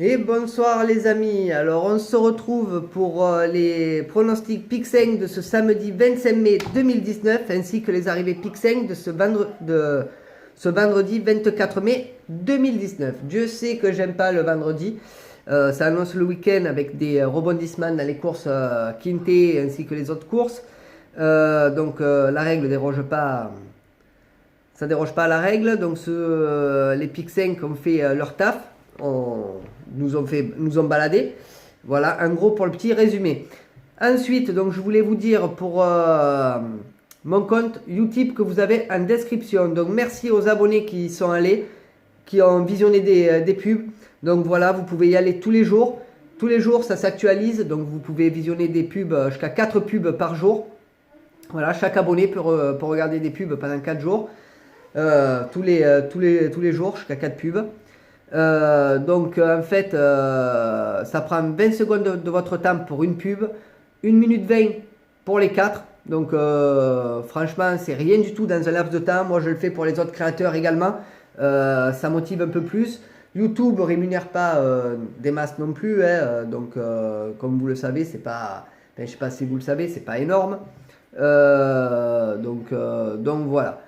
Et bonsoir les amis, alors on se retrouve pour les pronostics Pick 5 de ce samedi 25 mai 2019 ainsi que les arrivées Pick 5 de ce vendredi 24 mai 2019. Dieu sait que j'aime pas le vendredi, ça annonce le week-end avec des rebondissements dans les courses Quintet ainsi que les autres courses. Donc la règle déroge pas, ça déroge pas à la règle, donc les Pick 5 ont fait leur taf. Nous ont baladé. Voilà, en gros pour le petit résumé. Ensuite, donc je voulais vous dire pour mon compte Utip que vous avez en description. Donc merci aux abonnés qui sont allés, qui ont visionné des pubs. Donc voilà, vous pouvez y aller tous les jours. Tous les jours, ça s'actualise. Donc vous pouvez visionner des pubs jusqu'à 4 pubs par jour. Voilà, chaque abonné peut regarder des pubs pendant 4 jours. Tous les jours, jusqu'à 4 pubs. Donc en fait ça prend 20 secondes de votre temps pour une pub, 1 minute 20 pour les 4. Donc franchement c'est rien du tout dans un laps de temps. Moi je le fais pour les autres créateurs également, ça motive un peu plus. YouTube rémunère pas des masses non plus, hein, donc comme vous le savez c'est pas, enfin, je sais pas si vous le savez, c'est pas énorme. Donc voilà.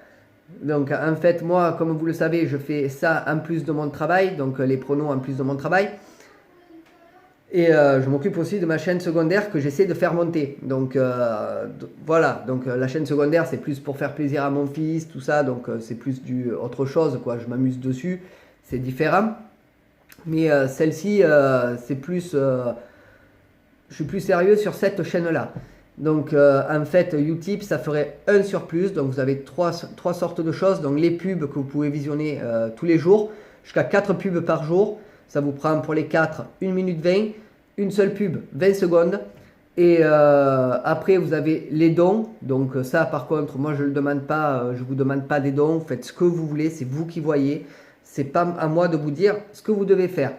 Donc en fait moi comme vous le savez je fais ça en plus de mon travail, donc les pronos en plus de mon travail, et je m'occupe aussi de ma chaîne secondaire que j'essaie de faire monter. Donc voilà, donc la chaîne secondaire c'est plus pour faire plaisir à mon fils, tout ça, donc c'est plus autre chose quoi, je m'amuse dessus, c'est différent. Mais celle-ci c'est plus, je suis plus sérieux sur cette chaîne là. Donc en fait Utip ça ferait un surplus, donc vous avez trois sortes de choses, donc les pubs que vous pouvez visionner tous les jours, jusqu'à 4 pubs par jour, ça vous prend pour les 4 1 minute 20, une seule pub 20 secondes, et après vous avez les dons, donc ça par contre moi je le demande pas, je vous demande pas des dons, vous faites ce que vous voulez, c'est vous qui voyez, c'est pas à moi de vous dire ce que vous devez faire.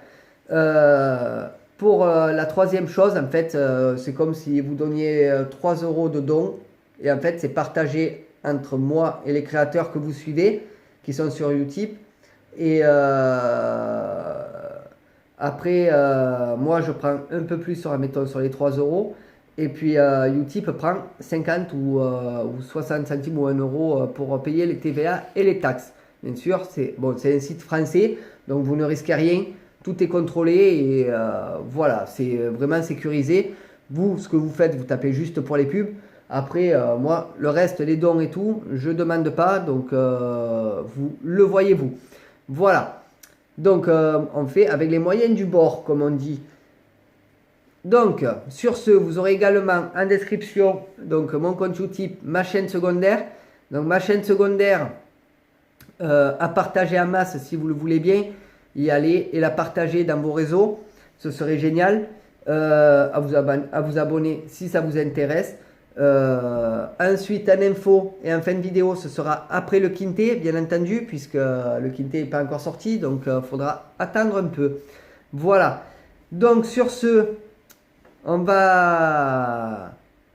Pour la troisième chose, en fait, c'est comme si vous donniez 3 euros de dons. Et en fait, c'est partagé entre moi et les créateurs que vous suivez, qui sont sur Utip. Et après, moi, je prends un peu plus, mettons, sur les 3 euros. Et puis, Utip prend 50 ou 60 centimes ou 1 euro pour payer les TVA et les taxes. Bien sûr, c'est bon, un site français, donc vous ne risquez rien. Tout est contrôlé et voilà, c'est vraiment sécurisé. Vous, ce que vous faites, vous tapez juste pour les pubs. Après, moi, le reste, les dons et tout, je ne demande pas. Donc, vous le voyez vous. Voilà. Donc, on fait avec les moyens du bord, comme on dit. Donc, sur ce, vous aurez également en description donc, mon compte Utip, ma chaîne secondaire. Donc, ma chaîne secondaire à partager en masse si vous le voulez bien. Y aller et la partager dans vos réseaux, ce serait génial. À vous abonner si ça vous intéresse. Ensuite en info et en fin de vidéo ce sera après le Quintet bien entendu, puisque le Quintet n'est pas encore sorti, donc faudra attendre un peu. Voilà, donc sur ce on va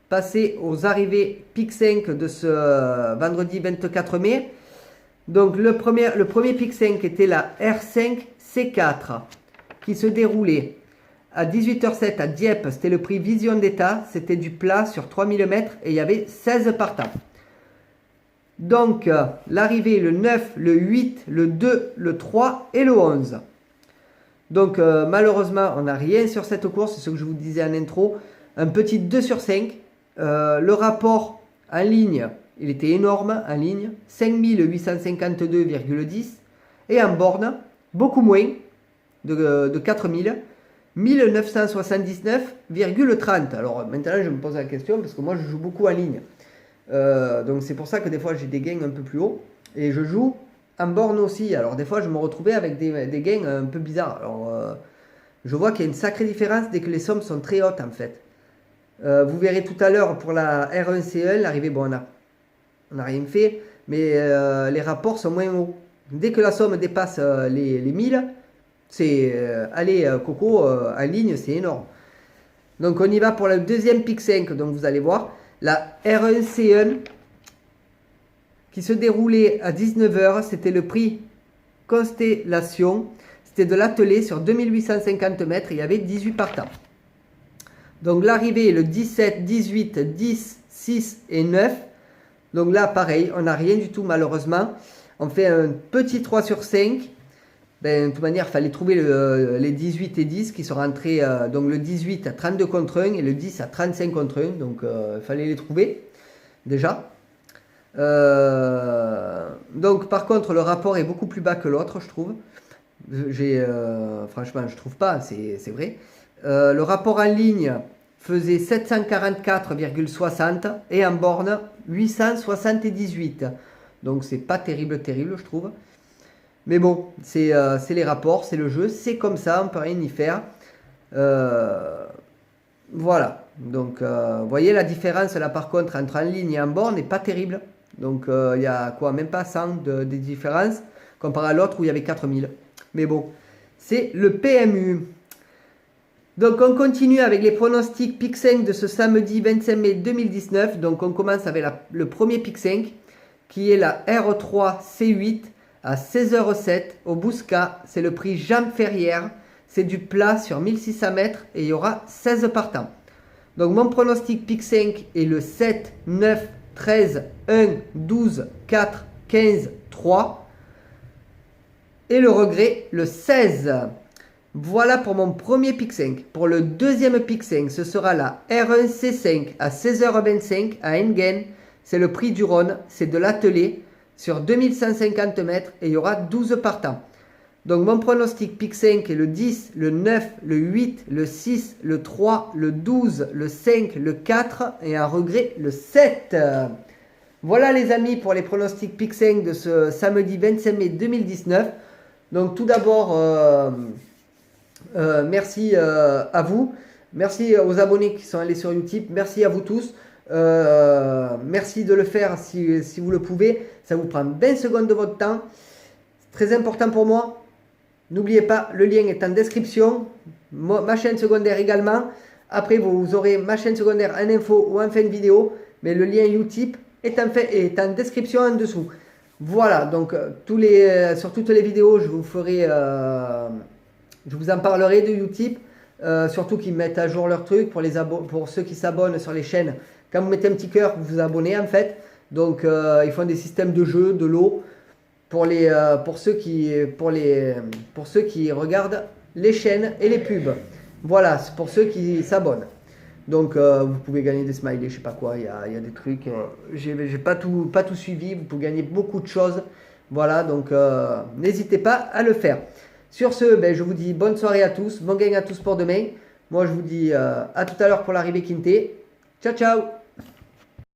passer aux arrivées Pick 5 de ce vendredi 24 mai. Donc le premier Pick 5 était la R5 C4 qui se déroulait à 18h07 à Dieppe. C'était le prix Vision d'État. C'était du plat sur 3000 mètres et il y avait 16 partants. Donc l'arrivée le 9, le 8, le 2, le 3 et le 11. Donc malheureusement on n'a rien sur cette course, c'est ce que je vous disais en intro. Un petit 2 sur 5. Le rapport en ligne, il était énorme en ligne, 5852,10, et en borne, beaucoup moins, de 4000, 1979,30. Alors maintenant je me pose la question, parce que moi je joue beaucoup en ligne. Donc c'est pour ça que des fois j'ai des gains un peu plus hauts, et je joue en borne aussi. Alors des fois je me retrouvais avec des gains un peu bizarres. Alors je vois qu'il y a une sacrée différence dès que les sommes sont très hautes en fait. Vous verrez tout à l'heure pour la R1C1, l'arrivée, bon on n'a rien fait, mais les rapports sont moins hauts. Dès que la somme dépasse les 1000, c'est allez Coco, en ligne, c'est énorme. Donc on y va pour le deuxième Pick 5, donc vous allez voir, la R1C1 qui se déroulait à 19h, c'était le prix Constellation, c'était c'était de l'attelé sur 2850 mètres et il y avait 18 partants. Donc l'arrivée est le 17, 18, 10, 6 et 9. Donc là, pareil, on n'a rien du tout malheureusement. On fait un petit 3 sur 5. Ben, de toute manière, il fallait trouver les 18 et 10 qui sont rentrés. Donc le 18 à 32 contre 1 et le 10 à 35 contre 1. Donc il fallait les trouver déjà. Donc par contre, le rapport est beaucoup plus bas que l'autre, je trouve. Franchement, je trouve pas, c'est vrai. Le rapport en ligne faisait 744,60 et en borne 878. Donc c'est pas terrible, je trouve. Mais bon, c'est les rapports, c'est le jeu, c'est comme ça, on peut rien y faire. Voilà. Donc vous voyez la différence là par contre entre en ligne et en borne n'est pas terrible. Donc il y a quoi, même pas 100 de différence comparé à l'autre où il y avait 4000. Mais bon, c'est le PMU. Donc on continue avec les pronostics Pick 5 de ce samedi 25 mai 2019. Donc on commence avec le premier Pick 5 qui est la R3 C8 à 16h07 au Bouscat. C'est le prix Jean Ferrière. C'est du plat sur 1600 mètres et il y aura 16 partants. Donc mon pronostic Pick 5 est le 7, 9, 13, 1, 12, 4, 15, 3. Et le regret, le 16. Voilà pour mon premier Pick 5. Pour le deuxième Pick 5, ce sera la R1C5 à 16h25 à Enghien. C'est le prix du Rhône, c'est de l'attelé sur 2150 mètres et il y aura 12 partants. Donc mon pronostic Pick 5 est le 10, le 9, le 8, le 6, le 3, le 12, le 5, le 4 et un regret le 7. Voilà les amis pour les pronostics Pick 5 de ce samedi 25 mai 2019. Donc tout d'abord, merci à vous. Merci aux abonnés qui sont allés sur YouTube. Merci à vous tous. Merci de le faire si vous le pouvez. Ça vous prend 20 secondes de votre temps. C'est très important pour moi. N'oubliez pas, le lien est en description. Ma chaîne secondaire également. Après, vous aurez ma chaîne secondaire en info ou en fin de vidéo. Mais le lien Utip est en description en dessous. Voilà, donc sur toutes les vidéos, je vous en parlerai de Utip. Surtout qu'ils mettent à jour leurs trucs pour ceux qui s'abonnent sur les chaînes. Quand vous mettez un petit cœur, vous vous abonnez en fait. Donc ils font des systèmes de jeu, de lot pour ceux qui regardent les chaînes et les pubs. Voilà, c'est pour ceux qui s'abonnent. Donc vous pouvez gagner des smileys, je sais pas quoi, il y a des trucs. J'ai pas tout suivi, vous pouvez gagner beaucoup de choses. Voilà, donc n'hésitez pas à le faire. Sur ce, je vous dis bonne soirée à tous, bon gain à tous pour demain. Moi je vous dis à tout à l'heure pour l'arrivée Quintet. Ciao ciao.